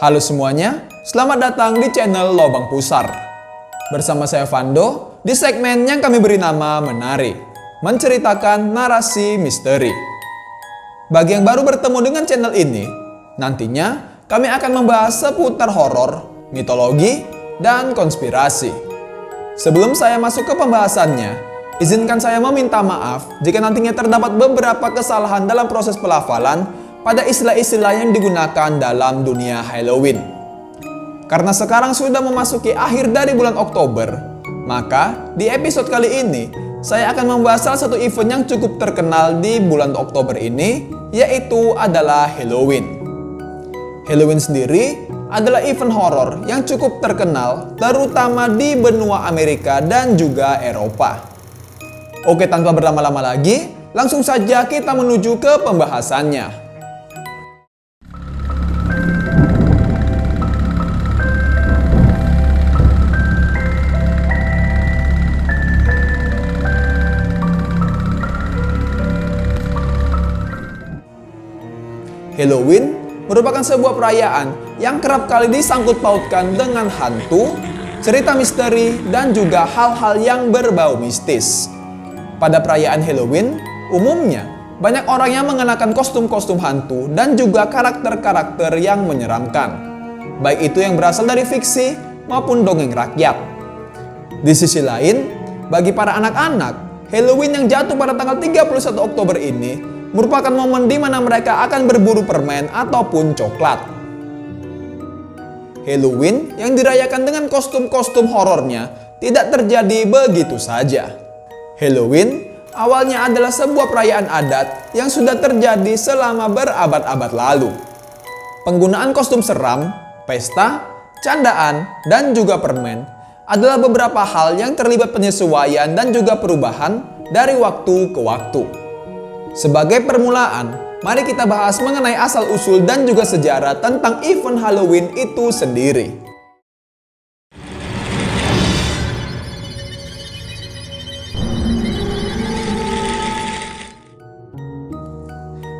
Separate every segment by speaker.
Speaker 1: Halo semuanya, selamat datang di channel Lobang Pusar. Bersama saya Vando, di segmen yang kami beri nama Menari, menceritakan narasi misteri. Bagi yang baru bertemu dengan channel ini, nantinya kami akan membahas seputar horor, mitologi, dan konspirasi. Sebelum saya masuk ke pembahasannya, izinkan saya meminta maaf jika nantinya terdapat beberapa kesalahan dalam proses pelafalan pada istilah-istilah yang digunakan dalam dunia Halloween. Karena sekarang sudah memasuki akhir dari bulan Oktober, maka di episode kali ini saya akan membahas salah satu event yang cukup terkenal di bulan Oktober ini, yaitu adalah Halloween. Halloween sendiri adalah event horor yang cukup terkenal, terutama di benua Amerika dan juga Eropa. Oke, tanpa berlama-lama lagi, langsung saja kita menuju ke pembahasannya. Halloween merupakan sebuah perayaan yang kerap kali disangkut pautkan dengan hantu, cerita misteri, dan juga hal-hal yang berbau mistis. Pada perayaan Halloween, umumnya banyak orang yang mengenakan kostum-kostum hantu dan juga karakter-karakter yang menyeramkan, baik itu yang berasal dari fiksi maupun dongeng rakyat. Di sisi lain, bagi para anak-anak, Halloween yang jatuh pada tanggal 31 Oktober ini merupakan momen di mana mereka akan berburu permen ataupun coklat. Halloween yang dirayakan dengan kostum-kostum horornya tidak terjadi begitu saja. Halloween awalnya adalah sebuah perayaan adat yang sudah terjadi selama berabad-abad lalu. Penggunaan kostum seram, pesta, candaan, dan juga permen adalah beberapa hal yang terlibat penyesuaian dan juga perubahan dari waktu ke waktu. Sebagai permulaan, mari kita bahas mengenai asal-usul dan juga sejarah tentang event Halloween itu sendiri.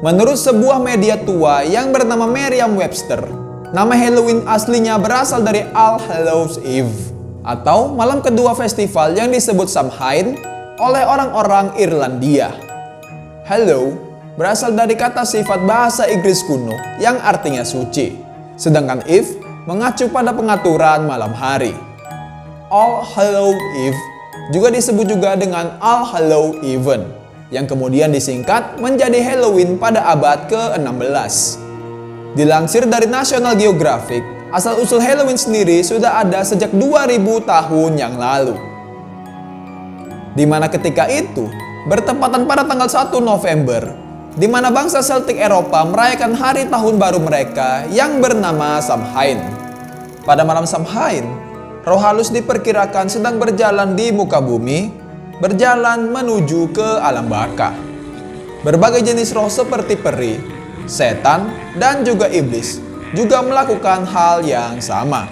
Speaker 1: Menurut sebuah media tua yang bernama Merriam-Webster, nama Halloween aslinya berasal dari All Hallows Eve, atau malam kedua festival yang disebut Samhain oleh orang-orang Irlandia. Hallow berasal dari kata sifat bahasa Inggris kuno yang artinya suci, sedangkan Eve mengacu pada pengaturan malam hari. All Hallows Eve juga disebut juga dengan All Hallows Even, yang kemudian disingkat menjadi Halloween pada abad ke-16. Dilansir dari National Geographic, asal-usul Halloween sendiri sudah ada sejak 2000 tahun yang lalu. Di mana ketika itu bertepatan pada tanggal 1 November, di mana bangsa Celtic Eropa merayakan hari tahun baru mereka yang bernama Samhain. Pada malam Samhain, roh halus diperkirakan sedang berjalan di muka bumi, berjalan menuju ke alam baka. Berbagai jenis roh seperti peri, setan, dan juga iblis juga melakukan hal yang sama.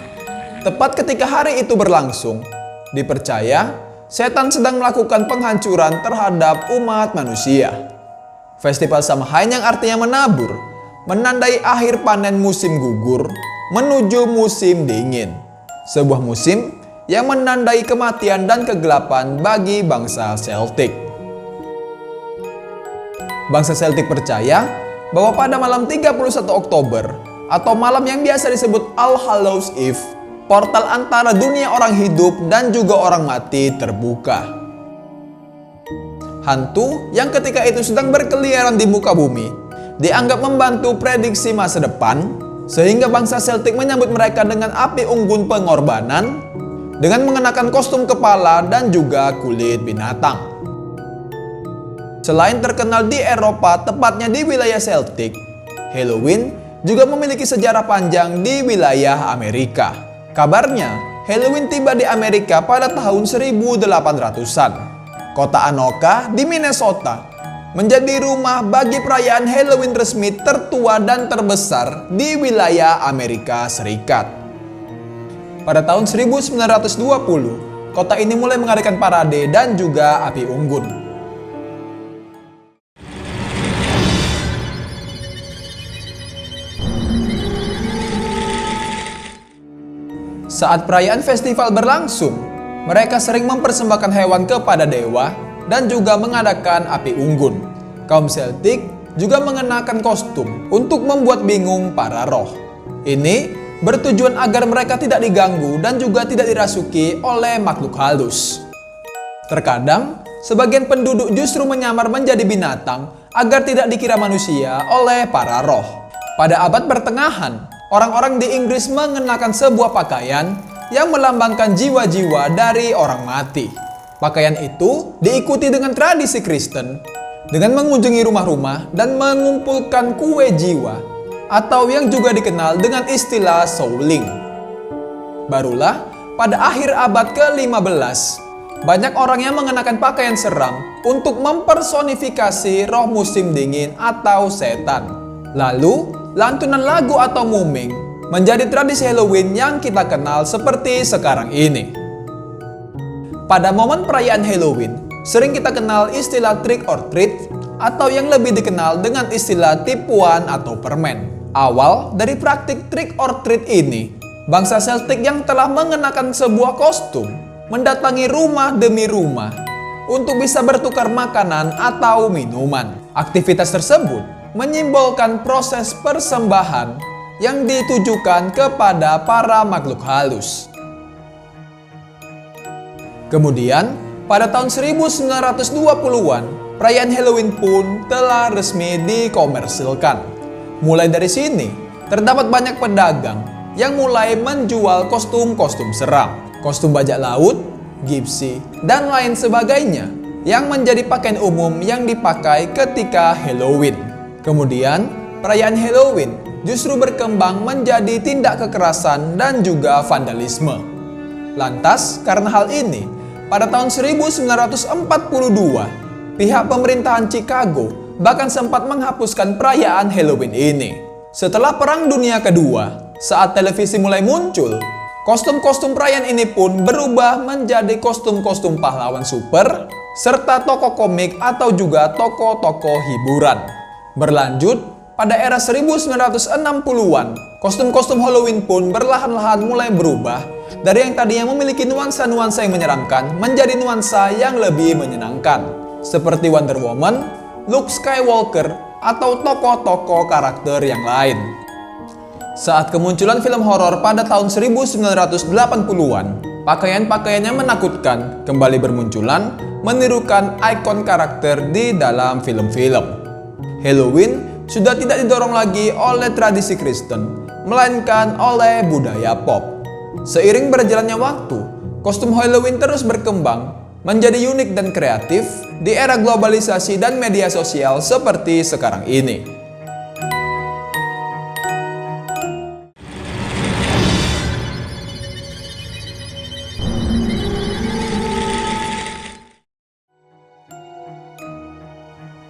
Speaker 1: Tepat ketika hari itu berlangsung, dipercaya setan sedang melakukan penghancuran terhadap umat manusia. Festival Samhain yang artinya menabur, menandai akhir panen musim gugur menuju musim dingin. Sebuah musim yang menandai kematian dan kegelapan bagi bangsa Celtic. Bangsa Celtic percaya bahwa pada malam 31 Oktober atau malam yang biasa disebut All Hallows Eve, portal antara dunia orang hidup dan juga orang mati terbuka. Hantu yang ketika itu sedang berkeliaran di muka bumi dianggap membantu prediksi masa depan, sehingga bangsa Celtic menyambut mereka dengan api unggun pengorbanan dengan mengenakan kostum kepala dan juga kulit binatang. Selain terkenal di Eropa, tepatnya di wilayah Celtic, Halloween juga memiliki sejarah panjang di wilayah Amerika. Kabarnya, Halloween tiba di Amerika pada tahun 1800-an. Kota Anoka di Minnesota menjadi rumah bagi perayaan Halloween resmi tertua dan terbesar di wilayah Amerika Serikat. Pada tahun 1920, kota ini mulai mengadakan parade dan juga api unggun. Saat perayaan festival berlangsung, mereka sering mempersembahkan hewan kepada dewa dan juga mengadakan api unggun. Kaum Celtic juga mengenakan kostum untuk membuat bingung para roh. Ini bertujuan agar mereka tidak diganggu dan juga tidak dirasuki oleh makhluk halus. Terkadang, sebagian penduduk justru menyamar menjadi binatang agar tidak dikira manusia oleh para roh. Pada abad pertengahan, orang-orang di Inggris mengenakan sebuah pakaian yang melambangkan jiwa-jiwa dari orang mati. Pakaian itu diikuti dengan tradisi Kristen dengan mengunjungi rumah-rumah dan mengumpulkan kue jiwa atau yang juga dikenal dengan istilah souling. Barulah pada akhir abad ke-15, banyak orang yang mengenakan pakaian seram untuk mempersonifikasi roh musim dingin atau setan. Lalu, lantunan lagu atau mumming menjadi tradisi Halloween yang kita kenal seperti sekarang ini. Pada momen perayaan Halloween, sering kita kenal istilah trick or treat atau yang lebih dikenal dengan istilah tipuan atau permen. Awal dari praktik trick or treat ini, bangsa Celtic yang telah mengenakan sebuah kostum mendatangi rumah demi rumah untuk bisa bertukar makanan atau minuman. Aktivitas tersebut menyimbolkan proses persembahan yang ditujukan kepada para makhluk halus. Kemudian, pada tahun 1920-an, perayaan Halloween pun telah resmi dikomersilkan. Mulai dari sini, terdapat banyak pedagang yang mulai menjual kostum-kostum seram, kostum bajak laut, gypsy, dan lain sebagainya yang menjadi pakaian umum yang dipakai ketika Halloween. Kemudian, perayaan Halloween justru berkembang menjadi tindak kekerasan dan juga vandalisme. Lantas, karena hal ini, pada tahun 1942, pihak pemerintahan Chicago bahkan sempat menghapuskan perayaan Halloween ini. Setelah Perang Dunia Kedua, saat televisi mulai muncul, kostum-kostum perayaan ini pun berubah menjadi kostum-kostum pahlawan super, serta tokoh komik atau juga tokoh-tokoh hiburan. Berlanjut, pada era 1960-an, kostum-kostum Halloween pun perlahan-lahan mulai berubah dari yang tadinya memiliki nuansa-nuansa yang menyeramkan menjadi nuansa yang lebih menyenangkan, seperti Wonder Woman, Luke Skywalker, atau tokoh-tokoh karakter yang lain. Saat kemunculan film horor pada tahun 1980-an, pakaian-pakaian yang menakutkan kembali bermunculan menirukan ikon karakter di dalam film-film. Halloween sudah tidak didorong lagi oleh tradisi Kristen, melainkan oleh budaya pop. Seiring berjalannya waktu, kostum Halloween terus berkembang menjadi unik dan kreatif di era globalisasi dan media sosial seperti sekarang ini.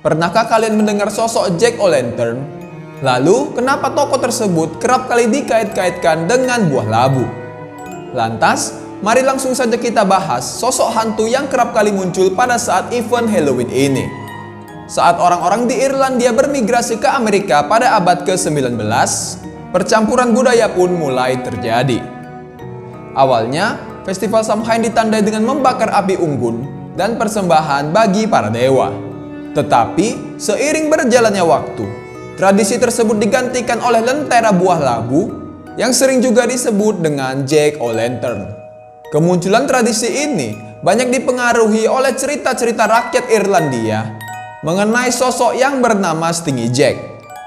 Speaker 1: Pernahkah kalian mendengar sosok Jack O'Lantern? Lalu, kenapa tokoh tersebut kerap kali dikait-kaitkan dengan buah labu? Lantas, mari langsung saja kita bahas sosok hantu yang kerap kali muncul pada saat event Halloween ini. Saat orang-orang di Irlandia bermigrasi ke Amerika pada abad ke-19, percampuran budaya pun mulai terjadi. Awalnya, festival Samhain ditandai dengan membakar api unggun dan persembahan bagi para dewa. Tetapi, seiring berjalannya waktu, tradisi tersebut digantikan oleh lentera buah labu yang sering juga disebut dengan Jack O'Lantern. Kemunculan tradisi ini banyak dipengaruhi oleh cerita-cerita rakyat Irlandia mengenai sosok yang bernama Stingy Jack,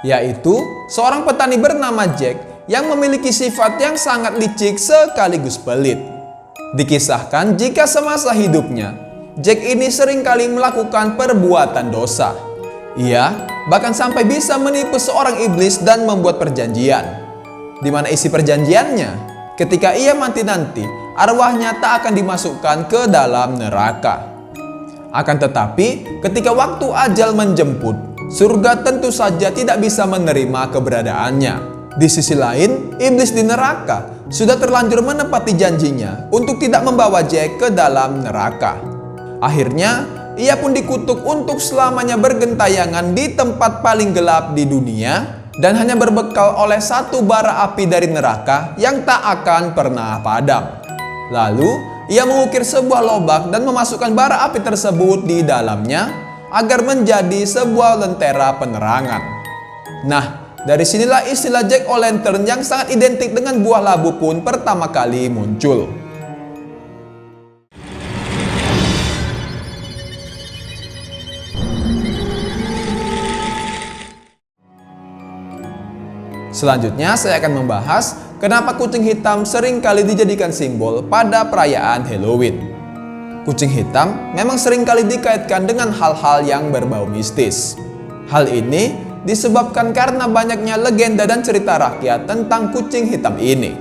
Speaker 1: yaitu seorang petani bernama Jack yang memiliki sifat yang sangat licik sekaligus pelit. Dikisahkan jika semasa hidupnya, Jack ini seringkali melakukan perbuatan dosa. Ia bahkan sampai bisa menipu seorang iblis dan membuat perjanjian. Di mana isi perjanjiannya? Ketika ia mati nanti, arwahnya tak akan dimasukkan ke dalam neraka. Akan tetapi, ketika waktu ajal menjemput, surga tentu saja tidak bisa menerima keberadaannya. Di sisi lain, iblis di neraka sudah terlanjur menepati janjinya untuk tidak membawa Jack ke dalam neraka. Akhirnya, ia pun dikutuk untuk selamanya bergentayangan di tempat paling gelap di dunia dan hanya berbekal oleh satu bara api dari neraka yang tak akan pernah padam. Lalu, ia mengukir sebuah lobak dan memasukkan bara api tersebut di dalamnya agar menjadi sebuah lentera penerangan. Nah, dari sinilah istilah Jack-o'-lantern yang sangat identik dengan buah labu pun pertama kali muncul. Selanjutnya saya akan membahas kenapa kucing hitam sering kali dijadikan simbol pada perayaan Halloween. Kucing hitam memang sering kali dikaitkan dengan hal-hal yang berbau mistis. Hal ini disebabkan karena banyaknya legenda dan cerita rakyat tentang kucing hitam ini.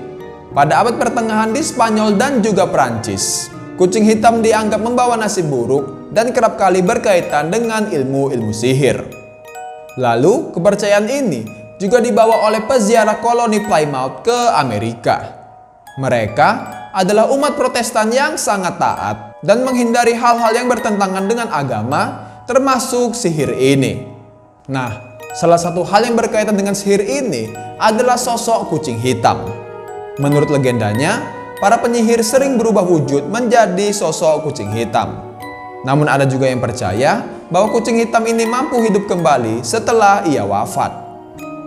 Speaker 1: Pada abad pertengahan di Spanyol dan juga Perancis, kucing hitam dianggap membawa nasib buruk dan kerap kali berkaitan dengan ilmu-ilmu sihir. Lalu, kepercayaan ini juga dibawa oleh peziarah koloni Plymouth ke Amerika. Mereka adalah umat Protestan yang sangat taat dan menghindari hal-hal yang bertentangan dengan agama, termasuk sihir ini. Nah, salah satu hal yang berkaitan dengan sihir ini adalah sosok kucing hitam. Menurut legendanya, para penyihir sering berubah wujud menjadi sosok kucing hitam. Namun ada juga yang percaya bahwa kucing hitam ini mampu hidup kembali setelah ia wafat.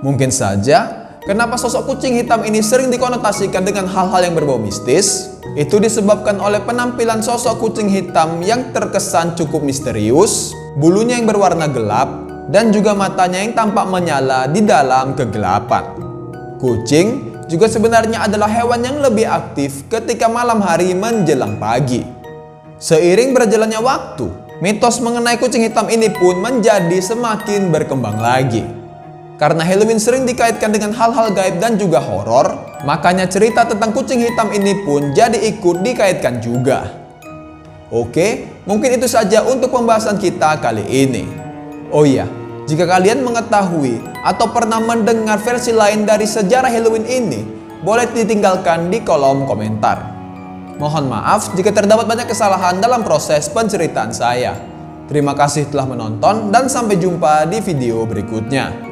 Speaker 1: Mungkin saja, kenapa sosok kucing hitam ini sering dikonotasikan dengan hal-hal yang berbau mistis? Itu disebabkan oleh penampilan sosok kucing hitam yang terkesan cukup misterius, bulunya yang berwarna gelap, dan juga matanya yang tampak menyala di dalam kegelapan. Kucing juga sebenarnya adalah hewan yang lebih aktif ketika malam hari menjelang pagi. Seiring berjalannya waktu, mitos mengenai kucing hitam ini pun menjadi semakin berkembang lagi. Karena Halloween sering dikaitkan dengan hal-hal gaib dan juga horor, makanya cerita tentang kucing hitam ini pun jadi ikut dikaitkan juga. Oke, mungkin itu saja untuk pembahasan kita kali ini. Oh iya, jika kalian mengetahui atau pernah mendengar versi lain dari sejarah Halloween ini, boleh ditinggalkan di kolom komentar. Mohon maaf jika terdapat banyak kesalahan dalam proses penceritaan saya. Terima kasih telah menonton dan sampai jumpa di video berikutnya.